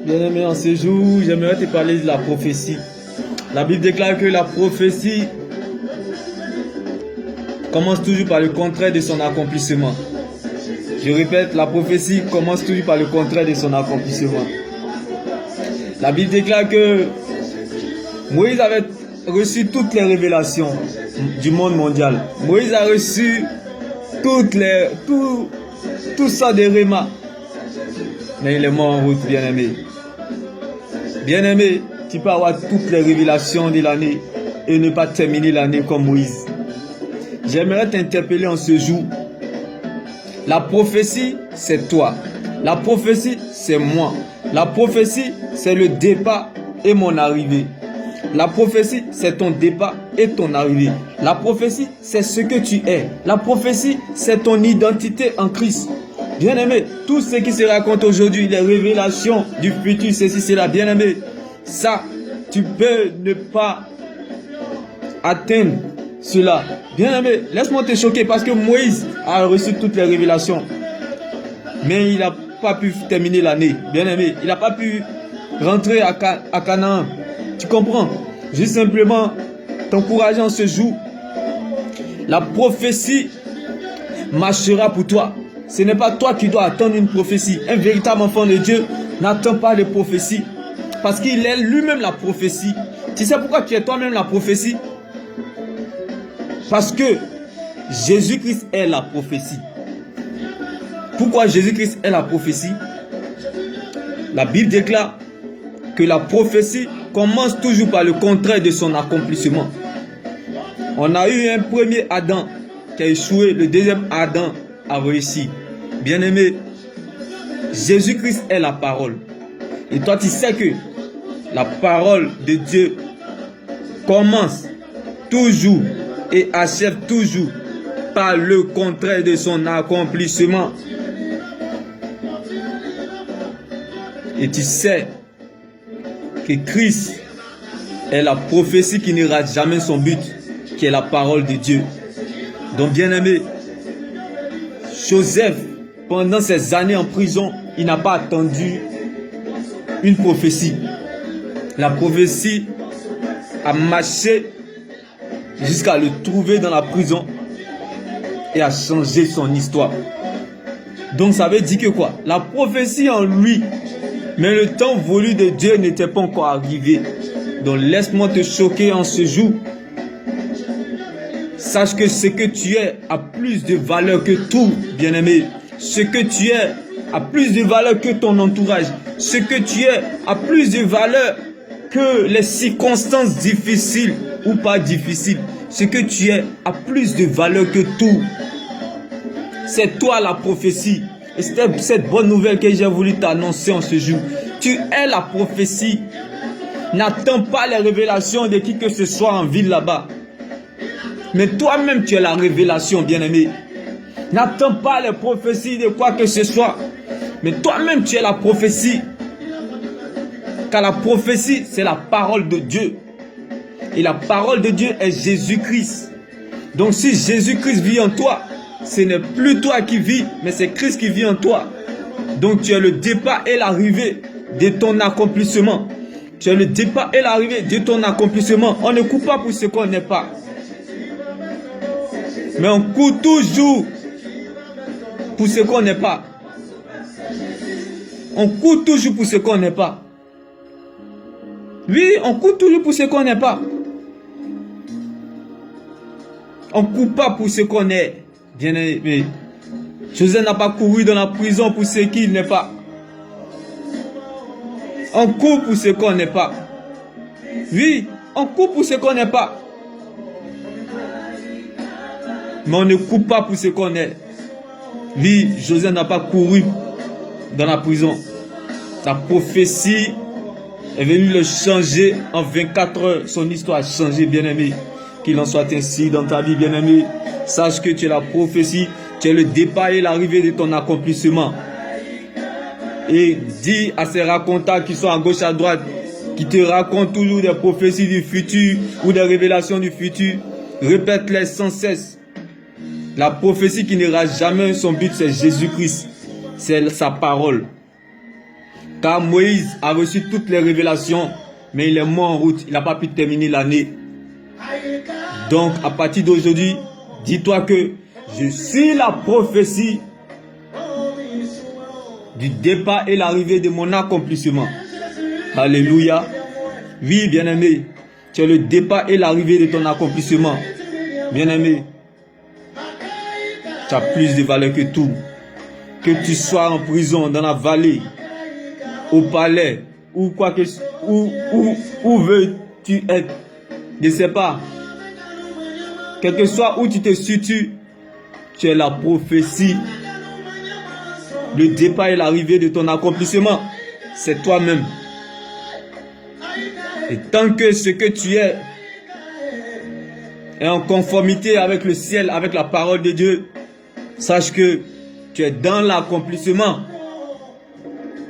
Bien-aimé, en ce jour, j'aimerais te parler de la prophétie. La Bible déclare que la prophétie commence toujours par le contraire de son accomplissement. Je répète, la prophétie commence toujours par le contraire de son accomplissement. La Bible déclare que Moïse avait reçu toutes les révélations du monde mondial. Moïse a reçu tout ça de réma. Mais il est mort en route, bien-aimé. Bien-aimé, tu peux avoir toutes les révélations de l'année et ne pas terminer l'année comme Moïse. J'aimerais t'interpeller en ce jour. La prophétie, c'est toi. La prophétie, c'est moi. La prophétie, c'est le départ et mon arrivée. La prophétie, c'est ton départ et ton arrivée. La prophétie, c'est ce que tu es. La prophétie, c'est ton identité en Christ. Bien-aimé, tout ce qui se raconte aujourd'hui, les révélations du futur, ceci, cela, bien-aimé, ça, tu peux ne pas atteindre cela. Bien-aimé, laisse-moi te choquer parce que Moïse a reçu toutes les révélations. Mais il n'a pas pu terminer l'année. Bien-aimé, il n'a pas pu rentrer à Canaan. Tu comprends? Juste simplement t'encourager en ce jour. La prophétie marchera pour toi. Ce n'est pas toi qui dois attendre une prophétie. Un véritable enfant de Dieu n'attend pas les prophéties. Parce qu'il est lui-même la prophétie. Tu sais pourquoi tu es toi-même la prophétie? Parce que Jésus-Christ est la prophétie. Pourquoi Jésus-Christ est la prophétie? La Bible déclare que la prophétie commence toujours par le contraire de son accomplissement. On a eu un premier Adam qui a échoué, le deuxième Adam a réussi. Bien-aimé, Jésus-Christ est la parole. Et toi, tu sais que la parole de Dieu commence toujours et achève toujours par le contraire de son accomplissement. Et tu sais que Christ est la prophétie qui ne rate jamais son but, qui est la parole de Dieu. Donc, bien-aimé, Joseph, pendant ces années en prison, il n'a pas attendu une prophétie. La prophétie a marché jusqu'à le trouver dans la prison et a changé son histoire. Donc ça veut dire que quoi? La prophétie en lui, mais le temps voulu de Dieu n'était pas encore arrivé. Donc laisse-moi te choquer en ce jour. Sache que ce que tu es a plus de valeur que tout, bien-aimé. Ce que tu es a plus de valeur que ton entourage. Ce que tu es a plus de valeur que les circonstances difficiles ou pas difficiles. Ce que tu es a plus de valeur que tout. C'est toi la prophétie. Et c'était cette bonne nouvelle que j'ai voulu t'annoncer en ce jour. Tu es la prophétie. N'attends pas les révélations de qui que ce soit en ville là-bas. Mais toi-même tu es la révélation, bien-aimé. N'attends pas les prophéties de quoi que ce soit. Mais toi-même tu es la prophétie. Car la prophétie c'est la parole de Dieu. Et la parole de Dieu est Jésus-Christ. Donc si Jésus-Christ vit en toi, ce n'est plus toi qui vis, mais c'est Christ qui vit en toi. Donc tu es le départ et l'arrivée de ton accomplissement. Tu es le départ et l'arrivée de ton accomplissement. On ne court pas pour ce qu'on n'est pas. Mais on court toujours pour ce qu'on n'est pas. On court toujours pour ce qu'on n'est pas. Oui, on court toujours pour ce qu'on n'est pas. On ne court pas pour ce qu'on est. Bien-aimé. Joseph n'a pas couru dans la prison pour ce qu'il n'est pas. On court pour ce qu'on n'est pas. Oui, on court pour ce qu'on n'est pas. Mais on ne court pas pour ce qu'on est. Oui, Joseph n'a pas couru dans la prison. Sa prophétie est venue le changer en 24 heures. Son histoire a changé, bien-aimé. Qu'il en soit ainsi dans ta vie, bien-aimé. Sache que tu es la prophétie. Tu es le départ et l'arrivée de ton accomplissement. Et dis à ces racontants qui sont à gauche, à droite, qui te racontent toujours des prophéties du futur ou des révélations du futur, répète-les sans cesse. La prophétie qui ne rate jamais son but, c'est Jésus-Christ. C'est sa parole. Car Moïse a reçu toutes les révélations, mais il est mort en route. Il n'a pas pu terminer l'année. Donc, à partir d'aujourd'hui, dis-toi que je suis la prophétie du départ et l'arrivée de mon accomplissement. Alléluia. Oui, bien-aimé, tu es le départ et l'arrivée de ton accomplissement. Bien-aimé, tu as plus de valeur que tout. Que tu sois en prison, dans la vallée, au palais, ou quoi que où veux-tu être, je ne sais pas. Quel que soit où tu te situes, tu es la prophétie. Le départ et l'arrivée de ton accomplissement, c'est toi-même. Et tant que ce que tu es en conformité avec le ciel, avec la parole de Dieu, sache que tu es dans l'accomplissement.